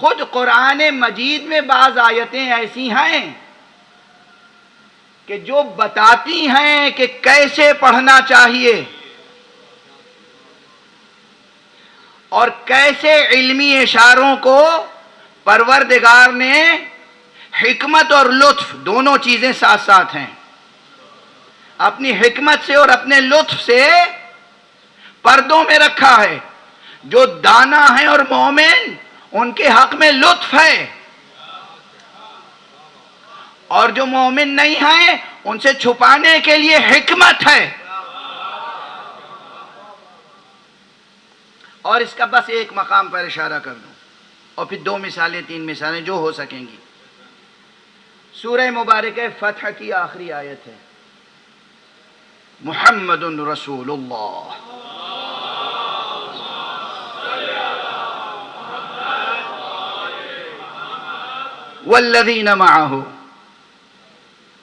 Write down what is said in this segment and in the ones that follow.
خود قرآن مجید میں بعض آیتیں ایسی ہیں کہ جو بتاتی ہیں کہ کیسے پڑھنا چاہیے اور کیسے علمی اشاروں کو پروردگار نے حکمت اور لطف دونوں چیزیں ساتھ ساتھ ہیں، اپنی حکمت سے اور اپنے لطف سے پردوں میں رکھا ہے۔ جو دانا ہیں اور مومن ان کے حق میں لطف ہے، اور جو مومن نہیں ہیں ان سے چھپانے کے لیے حکمت ہے۔ اور اس کا بس ایک مقام پر اشارہ کر دوں اور پھر 2 مثالیں 3 مثالیں جو ہو سکیں گی۔ سورہ مبارکہ فتح کی آخری آیت ہے، محمد رسول اللہ والذین معہ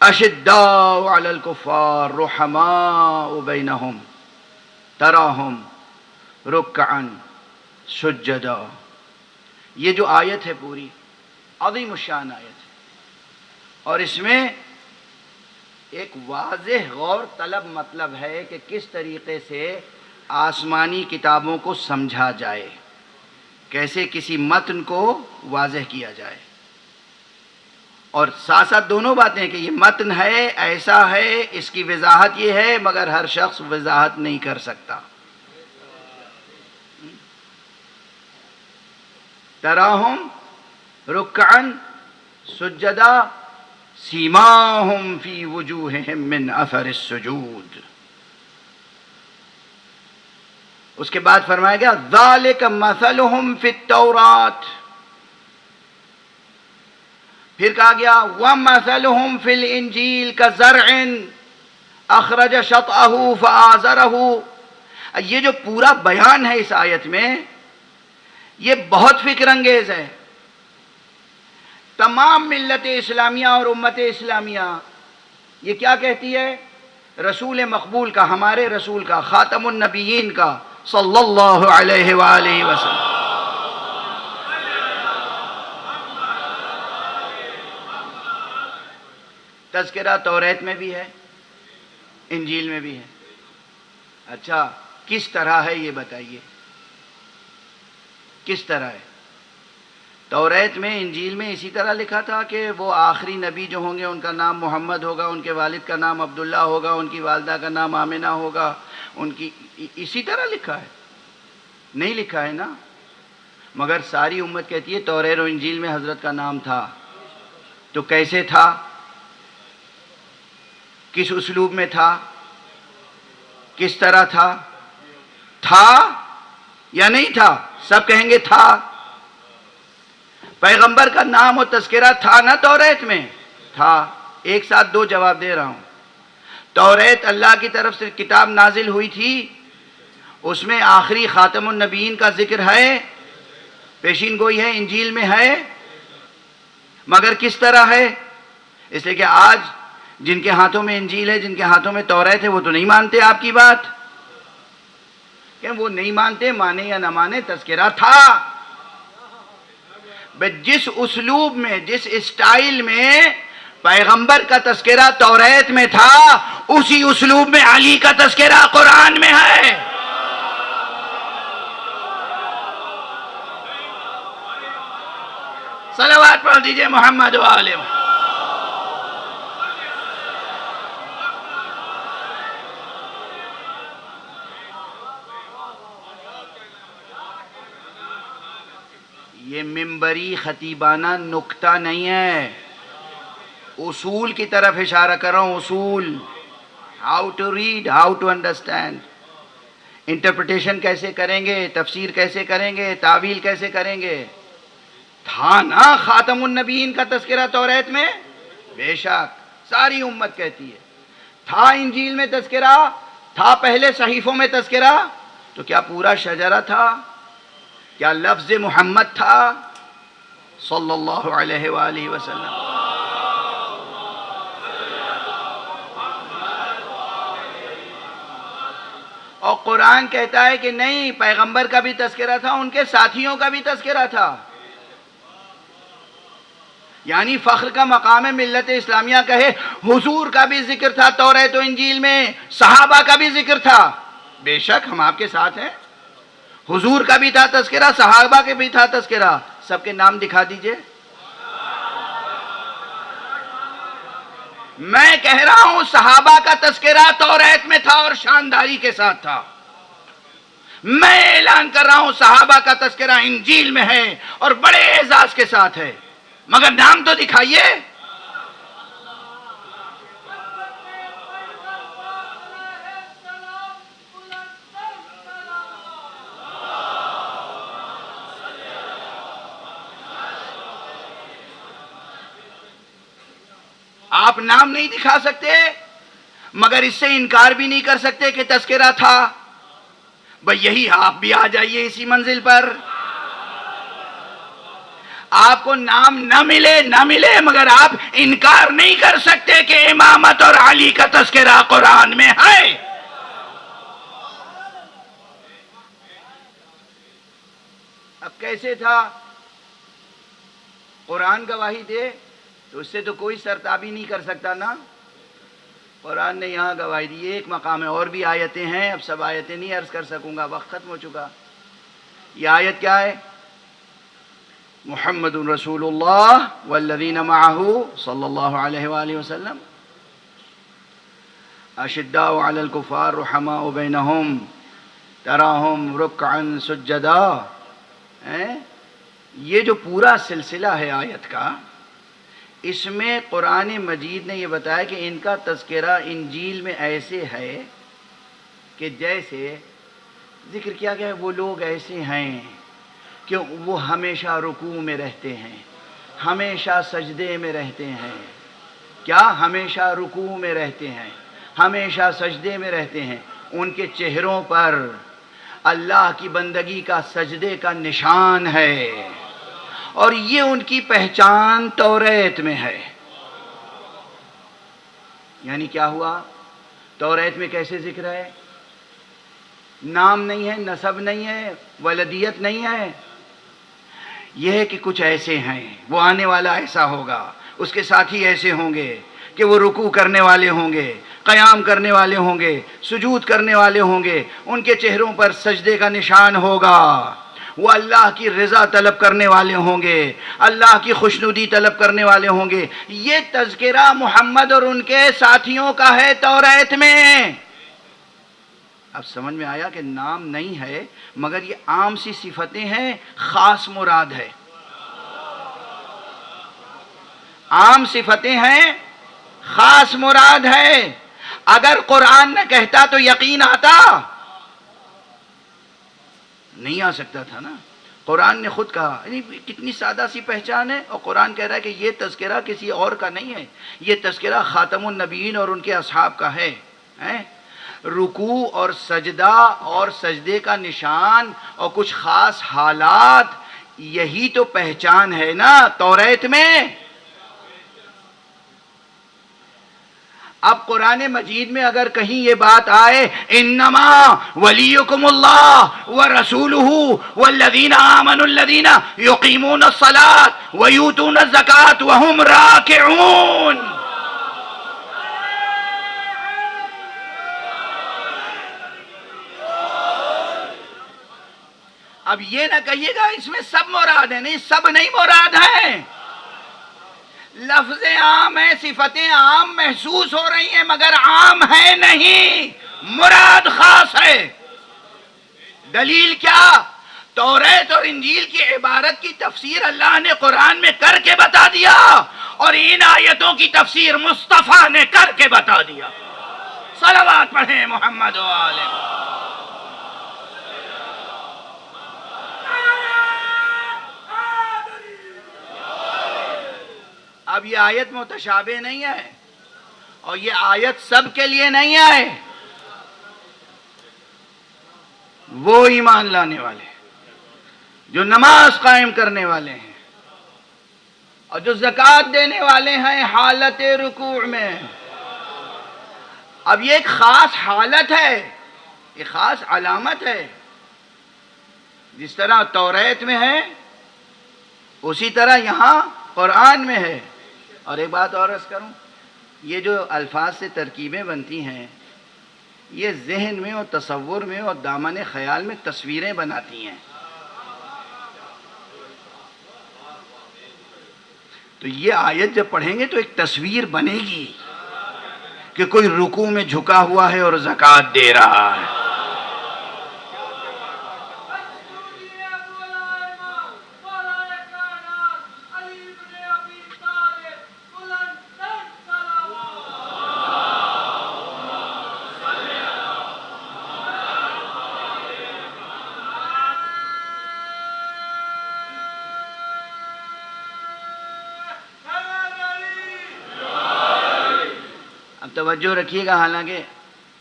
اشداء علی الکفار رحماء بینہم تراہم رکعا سجدا۔ یہ جو آیت ہے پوری عظیم الشان آیت ہے، اور اس میں ایک واضح غور طلب مطلب ہے کہ کس طریقے سے آسمانی کتابوں کو سمجھا جائے، کیسے کسی متن کو واضح کیا جائے، اور ساتھ ساتھ دونوں باتیں کہ یہ متن ہے، ایسا ہے، اس کی وضاحت یہ ہے، مگر ہر شخص وضاحت نہیں کر سکتا۔ تراہم رکعا سجدا سیماہم فی وجوہہم من اثر السجود۔ اس کے بعد فرمایا گیا ذالک مثلہم فی التوراۃ، پھر کہا گیا وَمَثَلُهُمْ فِي الْإِنْجِيلِ كَزَرْعٍ أَخْرَجَ شَطْأَهُ فَآزَرَهُ۔ یہ جو پورا بیان ہے اس آیت میں یہ بہت فکر انگیز ہے۔ تمام ملت اسلامیہ اور امت اسلامیہ یہ کیا کہتی ہے؟ رسول مقبول کا، ہمارے رسول کا، خاتم النبیین کا صلی اللہ علیہ وآلہ وسلم، تذکرہ توریت میں بھی ہے، انجیل میں بھی ہے۔ اچھا کس طرح ہے یہ بتائیے، کس طرح ہے؟ توریت میں انجیل میں اسی طرح لکھا تھا کہ وہ آخری نبی جو ہوں گے ان کا نام محمد ہوگا، ان کے والد کا نام عبداللہ ہوگا، ان کی والدہ کا نام آمنہ ہوگا، ان کی اسی طرح لکھا ہے؟ نہیں لکھا ہے نا۔ مگر ساری امت کہتی ہے توریت و انجیل میں حضرت کا نام تھا۔ تو کیسے تھا؟ کس اسلوب میں تھا؟ کس طرح تھا؟ تھا یا نہیں تھا؟ سب کہیں گے تھا۔ پیغمبر کا نام و تذکرہ تھا نا توریت میں؟ تھا۔ ایک ساتھ 2 جواب دے رہا ہوں۔ توریت اللہ کی طرف سے کتاب نازل ہوئی تھی، اس میں آخری خاتم النبیین کا ذکر ہے، پیشین گوئی ہے، انجیل میں ہے، مگر کس طرح ہے؟ اس لیے کہ آج جن کے ہاتھوں میں انجیل ہے، جن کے ہاتھوں میں توریت ہے، وہ تو نہیں مانتے آپ کی بات، کہ وہ نہیں مانتے، مانے یا نہ مانے، تذکرہ تھا۔ جس اسلوب میں، جس اسٹائل میں پیغمبر کا تذکرہ توریت میں تھا، اسی اسلوب میں علی کا تذکرہ قرآن میں ہے۔ صلوات پڑھ دیجئے محمد و آلہ محمد۔ یہ منبری خطیبانہ نکتہ نہیں ہے، اصول کی طرف اشارہ کر رہا ہوں، اصول، how to read, how to understand, interpretation کیسے کریں گے، تفسیر کیسے کریں گے، تعویل کیسے کریں گے۔ تھا نا خاتم النبیین کا تذکرہ توریت میں؟ بے شک، ساری امت کہتی ہے تھا۔ انجیل میں تذکرہ تھا، پہلے صحیفوں میں تذکرہ، تو کیا پورا شجرہ تھا؟ کیا لفظ محمد تھا صلی اللہ علیہ وآلہ وسلم؟ اور قرآن کہتا ہے کہ نہیں، پیغمبر کا بھی تذکرہ تھا، ان کے ساتھیوں کا بھی تذکرہ تھا۔ یعنی فخر کا مقام ہے ملت اسلامیہ کہے حضور کا بھی ذکر تھا توریت و انجیل میں، صحابہ کا بھی ذکر تھا. بے شک ہم آپ کے ساتھ ہیں، حضور کا بھی تھا تذکرہ، صحابہ کے بھی تھا تذکرہ. سب کے نام دکھا دیجئے. میں کہہ رہا ہوں صحابہ کا تذکرہ توریت میں تھا اور شانداری کے ساتھ تھا. میں اعلان کر رہا ہوں صحابہ کا تذکرہ انجیل میں ہے اور بڑے اعزاز کے ساتھ ہے، مگر نام تو دکھائیے. آپ نام نہیں دکھا سکتے مگر اس سے انکار بھی نہیں کر سکتے کہ تذکرہ تھا. بھئی یہی آپ بھی آ جائیے اسی منزل پر. آپ کو نام نہ ملے مگر آپ انکار نہیں کر سکتے کہ امامت اور علی کا تذکرہ قرآن میں ہے. اب کیسے تھا؟ قرآن گواہی دے تو اس سے تو کوئی سرتابی نہیں کر سکتا نا. قرآن نے یہاں گواہی دی. ایک مقام ہے، اور بھی آیتیں ہیں، اب سب آیتیں نہیں عرض کر سکوں گا، وقت ختم ہو چکا. یہ آیت کیا ہے؟ محمد رسول اللہ والذین معہ صلی اللہ علیہ وآلہ وسلم اشداء علی الکفار رحماء بینہم تراہم رکعا سجدا. یہ جو پورا سلسلہ ہے آیت کا، اس میں قرآن مجید نے یہ بتایا کہ ان کا تذکرہ انجیل میں ایسے ہے کہ جیسے ذکر کیا گیا ہے وہ لوگ ایسے ہیں کہ وہ ہمیشہ رکوع میں رہتے ہیں، ہمیشہ سجدے میں رہتے ہیں. کیا؟ ہمیشہ رکوع میں رہتے ہیں، ہمیشہ سجدے میں رہتے ہیں. ان کے چہروں پر اللہ کی بندگی کا سجدے کا نشان ہے اور یہ ان کی پہچان توریت میں ہے. یعنی کیا ہوا؟ توریت میں کیسے ذکر ہے؟ نام نہیں ہے، نسب نہیں ہے، ولدیت نہیں ہے. یہ ہے کہ کچھ ایسے ہیں، وہ آنے والا ایسا ہوگا، اس کے ساتھی ایسے ہوں گے کہ وہ رکوع کرنے والے ہوں گے، قیام کرنے والے ہوں گے، سجود کرنے والے ہوں گے، ان کے چہروں پر سجدے کا نشان ہوگا. وہ اللہ کی رضا طلب کرنے والے ہوں گے، اللہ کی خوشنودی طلب کرنے والے ہوں گے. یہ تذکرہ محمد اور ان کے ساتھیوں کا ہے توریت میں. اب سمجھ میں آیا کہ نام نہیں ہے مگر یہ عام سی صفتیں ہیں، خاص مراد ہے. عام صفتیں ہیں، خاص مراد ہے. اگر قرآن نہ کہتا تو یقین آتا؟ نہیں آ سکتا تھا نا. قرآن نے خود کہا. کتنی سادہ سی پہچان ہے، اور قرآن کہہ رہا ہے کہ یہ تذکرہ کسی اور کا نہیں ہے، یہ تذکرہ خاتم النبیین اور ان کے اصحاب کا ہے. رکوع اور سجدہ اور سجدے کا نشان اور کچھ خاص حالات، یہی تو پہچان ہے نا توریت میں. اب قرآن مجید میں اگر کہیں یہ بات آئے انما ولیکم اللہ ورسولہ والذین آمنوا الذین یقیمون الصلاۃ ویؤتون الزکاۃ وہم راکعون. اب یہ نہ کہیے گا اس میں سب مراد ہیں، نہیں، سب نہیں مراد ہیں. لفظ عام ہے، صفتیں عام محسوس ہو رہی ہیں مگر عام ہے نہیں، مراد خاص ہے. دلیل کیا؟ توریت اور انجیل کی عبارت کی تفسیر اللہ نے قرآن میں کر کے بتا دیا اور ان آیتوں کی تفسیر مصطفیٰ نے کر کے بتا دیا. صلوات پڑھیں محمد و آلہ. اب یہ آیت متشابہ نہیں ہے اور یہ آیت سب کے لیے نہیں ہے. وہ ایمان لانے والے جو نماز قائم کرنے والے ہیں اور جو زکوٰۃ دینے والے ہیں حالت رکوع میں. اب یہ ایک خاص حالت ہے، ایک خاص علامت ہے. جس طرح توریت میں ہے اسی طرح یہاں قرآن میں ہے. اور ایک بات اور عرض کروں، یہ جو الفاظ سے ترکیبیں بنتی ہیں یہ ذہن میں اور تصور میں اور دامن خیال میں تصویریں بناتی ہیں. تو یہ آیت جب پڑھیں گے تو ایک تصویر بنے گی کہ کوئی رکوع میں جھکا ہوا ہے اور زکوٰۃ دے رہا ہے. اب توجہ رکھیے گا، حالانکہ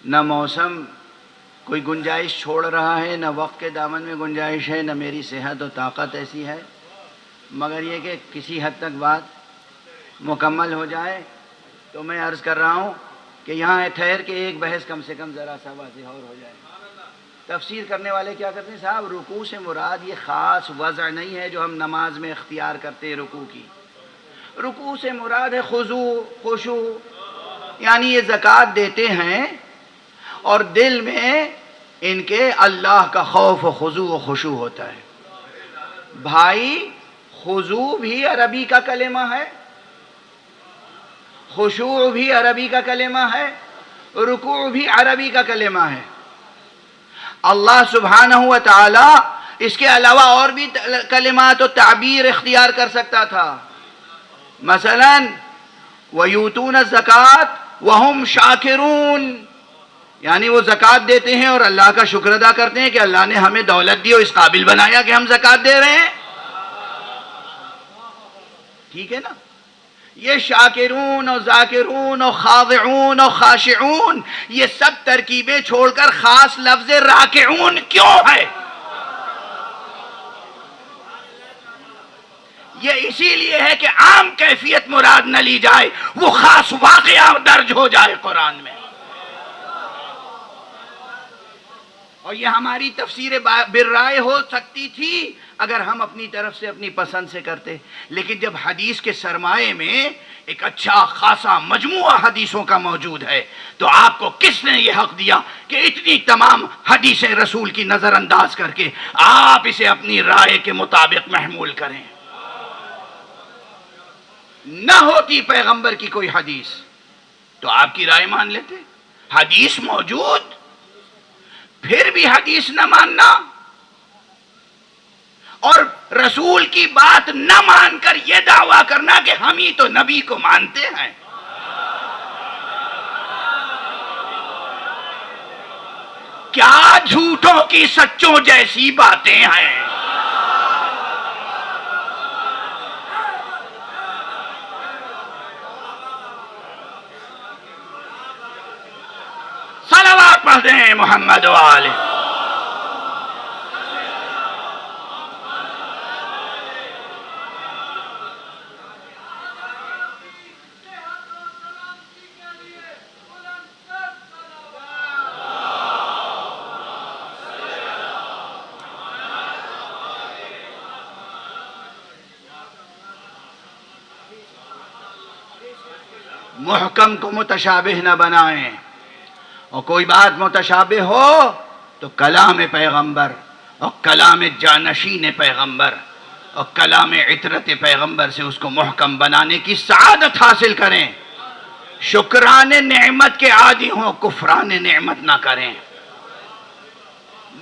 نہ موسم کوئی گنجائش چھوڑ رہا ہے، نہ وقت کے دامن میں گنجائش ہے، نہ میری صحت و طاقت ایسی ہے، مگر یہ کہ کسی حد تک بات مکمل ہو جائے تو میں عرض کر رہا ہوں کہ یہاں ٹھہر کے ایک بحث کم سے کم ذرا سا واضح اور ہو جائے. تفسیر کرنے والے کیا کرتے ہیں؟ صاحب رکوع سے مراد یہ خاص وضع نہیں ہے جو ہم نماز میں اختیار کرتے ہیں رکوع کی. رکوع سے مراد ہے خضوع، خشوع، یعنی یہ زکوٰۃ دیتے ہیں اور دل میں ان کے اللہ کا خوف و خضوع و خشوع ہوتا ہے. بھائی خضوع بھی عربی کا کلمہ ہے، خشوع بھی عربی کا کلمہ ہے، رکوع بھی عربی کا کلمہ ہے. اللہ سبحانہ و تعالی اس کے علاوہ اور بھی کلمات و تعبیر اختیار کر سکتا تھا. مثلا وَيُؤْتُونَ الزَّكَاةَ وَهُمْ شَاكِرُونَ، یعنی وہ زکوٰۃ دیتے ہیں اور اللہ کا شکر ادا کرتے ہیں کہ اللہ نے ہمیں دولت دی اور اس قابل بنایا کہ ہم زکوٰۃ دے رہے ہیں. ٹھیک ہے نا؟ یہ شاکرون اور ذاکرون اور خاضعون اور خاشعون یہ سب ترکیبیں چھوڑ کر خاص لفظ راکعون کیوں ہے؟ یہ اسی لیے ہے کہ عام کیفیت مراد نہ لی جائے، وہ خاص واقعہ درج ہو جائے قرآن میں. اور یہ ہماری تفسیر بالرائے ہو سکتی تھی اگر ہم اپنی طرف سے اپنی پسند سے کرتے، لیکن جب حدیث کے سرمائے میں ایک اچھا خاصا مجموعہ حدیثوں کا موجود ہے تو آپ کو کس نے یہ حق دیا کہ اتنی تمام حدیث رسول کی نظر انداز کر کے آپ اسے اپنی رائے کے مطابق محمول کریں؟ نہ ہوتی پیغمبر کی کوئی حدیث تو آپ کی رائے مان لیتے. حدیث موجود پھر بھی حدیث نہ ماننا اور رسول کی بات نہ مان کر یہ دعویٰ کرنا کہ ہم ہی تو نبی کو مانتے ہیں. کیا جھوٹوں کی سچوں جیسی باتیں ہیں. صلوات پڑھ دیں محمد و آلہ. محکم کو متشابہ نہ بنائیں، اور کوئی بات متشابہ ہو تو کلام پیغمبر اور کلام جانشین پیغمبر اور کلام عطرت پیغمبر سے اس کو محکم بنانے کی سعادت حاصل کریں. شکران نعمت کے عادی ہوں، کفران نعمت نہ کریں.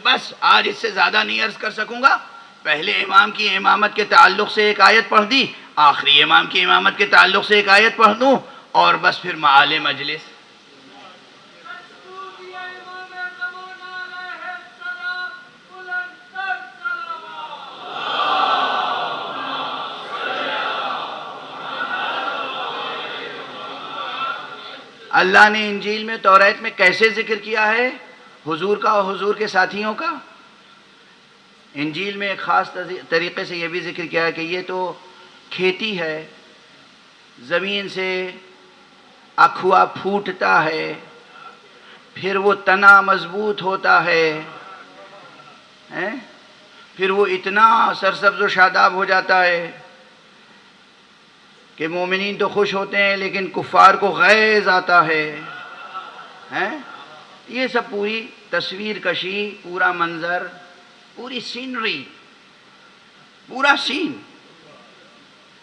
بس آج اس سے زیادہ نہیں عرض کر سکوں گا. پہلے امام کی امامت کے تعلق سے ایک آیت پڑھ دی، آخری امام کی امامت کے تعلق سے ایک آیت پڑھ دوں اور بس پھر معال مجلس. اللہ نے انجیل میں توریت میں کیسے ذکر کیا ہے حضور کا اور حضور کے ساتھیوں کا؟ انجیل میں ایک خاص طریقے سے یہ بھی ذکر کیا ہے کہ یہ تو کھیتی ہے، زمین سے اکھوا پھوٹتا ہے، پھر وہ تنا مضبوط ہوتا ہے، پھر وہ اتنا سرسبز و شاداب ہو جاتا ہے کہ مومنین تو خوش ہوتے ہیں لیکن کفار کو غیظ آتا ہے. ہیں یہ سب پوری تصویر کشی، پورا منظر، پوری سینری، پورا سین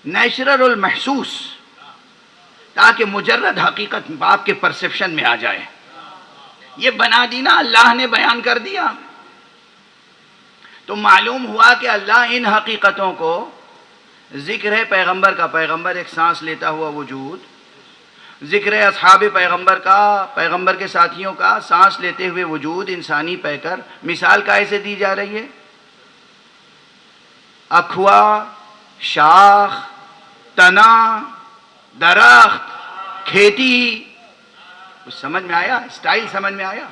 نیچرل المحسوس، تاکہ مجرد حقیقت آپ کے پرسیپشن میں آ جائے. یہ بنا دی نا اللہ نے، بیان کر دیا. تو معلوم ہوا کہ اللہ ان حقیقتوں کو، ذکر ہے پیغمبر کا، پیغمبر ایک سانس لیتا ہوا وجود، ذکر ہے اصحاب پیغمبر کا، پیغمبر کے ساتھیوں کا سانس لیتے ہوئے وجود انسانی پہ کر. مثال کیسے دی جا رہی ہے؟ اکھوا، شاخ، تنا، درخت، کھیتی. کچھ سمجھ میں آیا؟ اسٹائل سمجھ میں آیا؟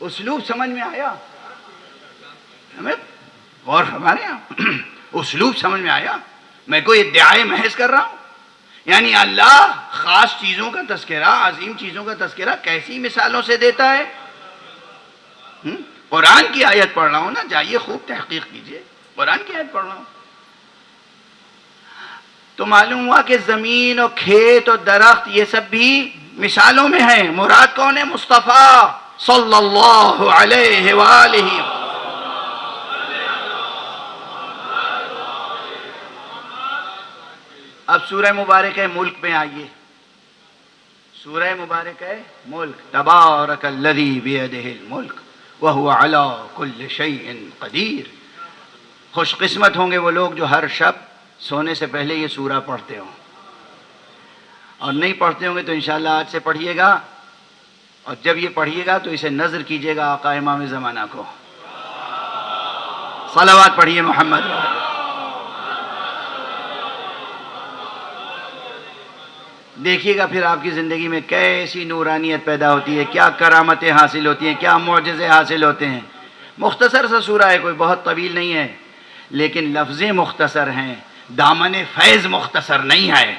اسلوب سمجھ میں آیا؟ ہمیں غور فرمانے آپ، اسلوب سمجھ میں آیا؟ میں کوئی ادعائے محض کر رہا ہوں؟ یعنی اللہ خاص چیزوں کا تذکرہ، عظیم چیزوں کا تذکرہ کیسی مثالوں سے دیتا ہے؟ قرآن کی آیت پڑھ رہا ہوں نا، جائیے خوب تحقیق کیجئے، قرآن کی آیت پڑھ رہا ہوں. تو معلوم ہوا کہ زمین اور کھیت اور درخت یہ سب بھی مثالوں میں ہیں. مراد کون ہے؟ مصطفیٰ صلی اللہ علیہ وآلہ. اب سورہ مبارک ہے ملک میں آئیے. سورہ مبارک ہے ملک. تبارک الذی بیدہ الملک وہو علی کل شیء قدیر. خوش قسمت ہوں گے وہ لوگ جو ہر شب سونے سے پہلے یہ سورہ پڑھتے ہوں، اور نہیں پڑھتے ہوں گے تو انشاءاللہ آج سے پڑھیے گا، اور جب یہ پڑھیے گا تو اسے نظر کیجیے گا آقا امام زمانہ کو. صلوات پڑھیے محمد. دیکھیے گا پھر آپ کی زندگی میں کیسی نورانیت پیدا ہوتی ہے، کیا کرامتیں حاصل ہوتی ہیں، کیا معجزے حاصل ہوتے ہیں. مختصر سا سورہ ہے، کوئی بہت طویل نہیں ہے، لیکن لفظیں مختصر ہیں، دامن فیض مختصر نہیں ہے.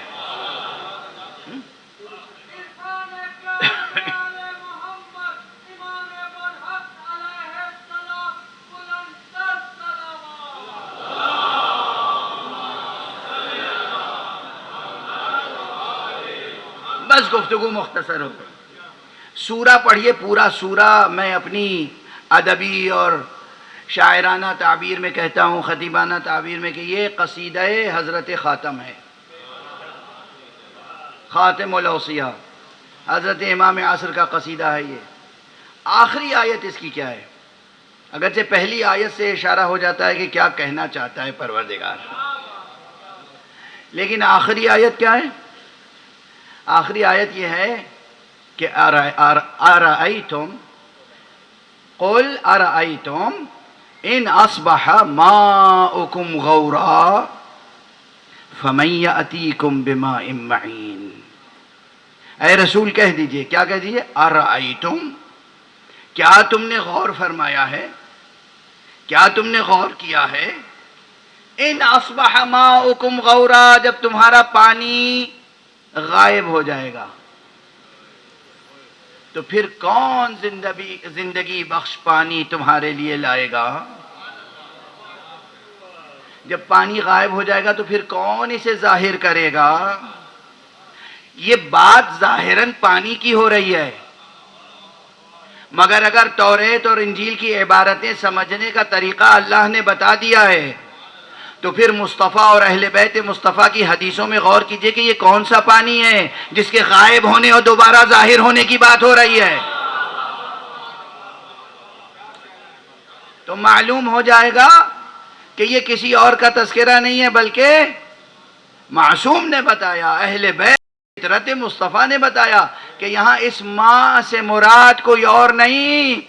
بس گفتگو مختصر ہو گئی. سورہ پڑھیے پورا سورہ. میں اپنی ادبی اور شاعرانہ تعبیر میں کہتا ہوں، خطیبانہ تعبیر میں، کہ یہ قصیدہ حضرت خاتم ہے، خاتم الاوصیاء، حضرت امام عصر کا قصیدہ ہے. یہ آخری آیت اس کی کیا ہے؟ اگرچہ پہلی آیت سے اشارہ ہو جاتا ہے کہ کیا کہنا چاہتا ہے پروردگار، لیکن آخری آیت کیا ہے؟ آخری آیت یہ ہے کہ ارأیتم قل ارأیتم ان اصبح ماؤکم غورا فمن یأتیکم بماء معین. اے رسول کہہ دیجئے، کیا کہہ دیجئے؟ ارأیتم، کیا تم نے غور فرمایا ہے، کیا تم نے غور کیا ہے؟ ان اصبح ماؤکم غورا، جب تمہارا پانی غائب ہو جائے گا تو پھر کون زندگی بخش پانی تمہارے لیے لائے گا؟ جب پانی غائب ہو جائے گا تو پھر کون اسے ظاہر کرے گا؟ یہ بات ظاہراً پانی کی ہو رہی ہے، مگر اگر توریت اور انجیل کی عبارتیں سمجھنے کا طریقہ اللہ نے بتا دیا ہے تو پھر مصطفیٰ اور اہل بیت مصطفیٰ کی حدیثوں میں غور کیجئے کہ یہ کون سا پانی ہے جس کے غائب ہونے اور دوبارہ ظاہر ہونے کی بات ہو رہی ہے. تو معلوم ہو جائے گا کہ یہ کسی اور کا تذکرہ نہیں ہے، بلکہ معصوم نے بتایا، اہل بیت فطرت مصطفیٰ نے بتایا کہ یہاں اس ماء سے مراد کوئی اور نہیں،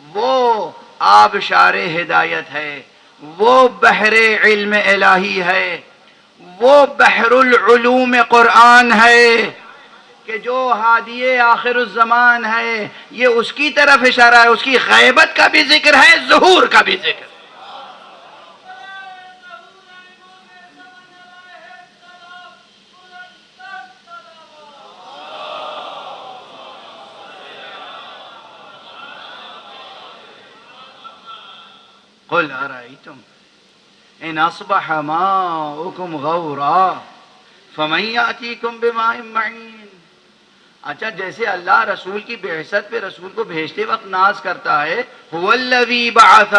وہ آبشار ہدایت ہے، وہ بحر علم الہی ہے، وہ بحر العلوم قرآن ہے کہ جو ہادی آخر الزمان ہے. یہ اس کی طرف اشارہ ہے، اس کی غیبت کا بھی ذکر ہے، ظہور کا بھی ذکر. قل ارائیتم، ان اصبح ماؤکم غورا فمن یاتیکم بماء معین. اچھا جیسے اللہ رسول کی بعثت پہ رسول کو بھیجتے وقت ناز کرتا ہے، هو الذی بعث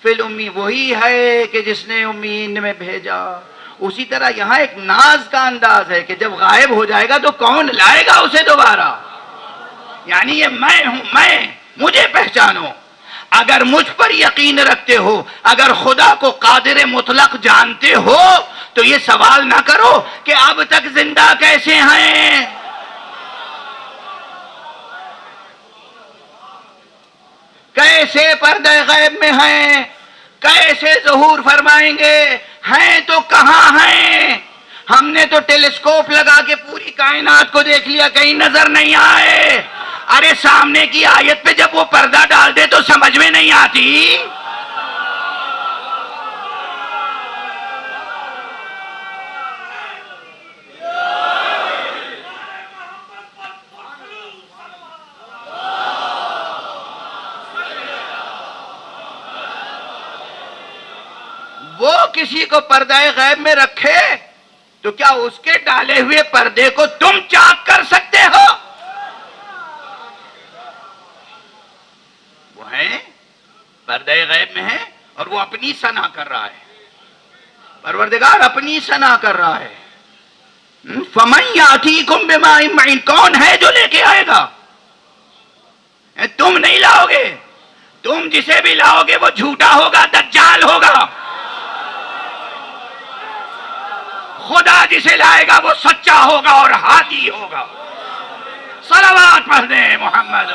فی الامی، وہی ہے کہ جس نے امین میں بھیجا، اسی طرح یہاں ایک ناز کا انداز ہے کہ جب غائب ہو جائے گا تو کون لائے گا اسے دوبارہ. یعنی یہ میں ہوں، مجھے پہچانو. اگر مجھ پر یقین رکھتے ہو، اگر خدا کو قادر مطلق جانتے ہو تو یہ سوال نہ کرو کہ اب تک زندہ کیسے ہیں. کیسے پردہ غیب میں ہیں، کیسے ظہور فرمائیں گے، ہیں تو کہاں ہیں. ہم نے تو ٹیلیسکوپ لگا کے پوری کائنات کو دیکھ لیا، کہیں نظر نہیں آئے. ارے سامنے کی آیت پہ جب وہ پردہ ڈال دے تو سمجھ میں نہیں آتی. وہ کسی کو پردہ غیب میں رکھے تو کیا اس کے ڈالے ہوئے پردے کو تم چاک کر سکتے ہو؟ وہ ہے پردہ غیب میں ہے اور وہ اپنی ثنا کر رہا ہے. پروردگار اپنی ثنا کر رہا ہے. فَمَن يَأْتِيكُم بِمَاءٍ مَّعِينٍ، کون ہے جو لے کے آئے گا؟ تم نہیں لاؤ گے. تم جسے بھی لاؤ گے وہ جھوٹا ہوگا، دجال ہوگا. خدا جسے لائے گا وہ سچا ہوگا اور ہادی ہوگا. صلوات پڑھ دیں محمد.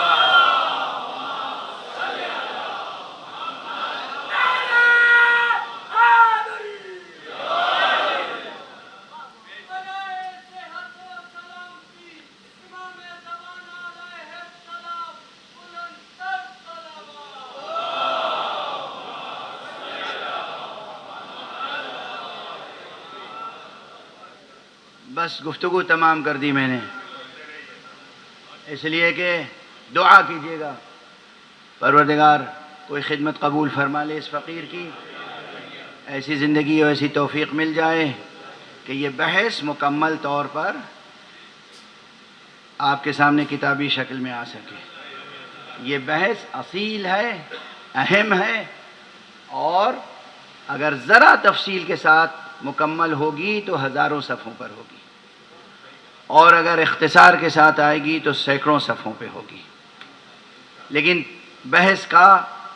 بس گفتگو تمام کر دی میں نے، اس لیے کہ دعا کیجیے گا پروردگار کوئی خدمت قبول فرما لے اس فقیر کی، ایسی زندگی اور ایسی توفیق مل جائے کہ یہ بحث مکمل طور پر آپ کے سامنے کتابی شکل میں آ سکے. یہ بحث اصیل ہے، اہم ہے، اور اگر ذرا تفصیل کے ساتھ مکمل ہوگی تو ہزاروں صفحوں پر ہوگی، اور اگر اختصار کے ساتھ آئے گی تو سینکڑوں صفحوں پہ ہوگی. لیکن بحث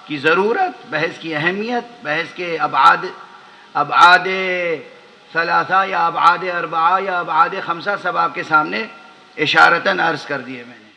کی ضرورت، بحث کی اہمیت، بحث کے ابعاد ثلاثہ یا ابعاد اربعہ یا ابعاد خمسہ سب آپ کے سامنے اشارتاً عرض کر دیے میں نے.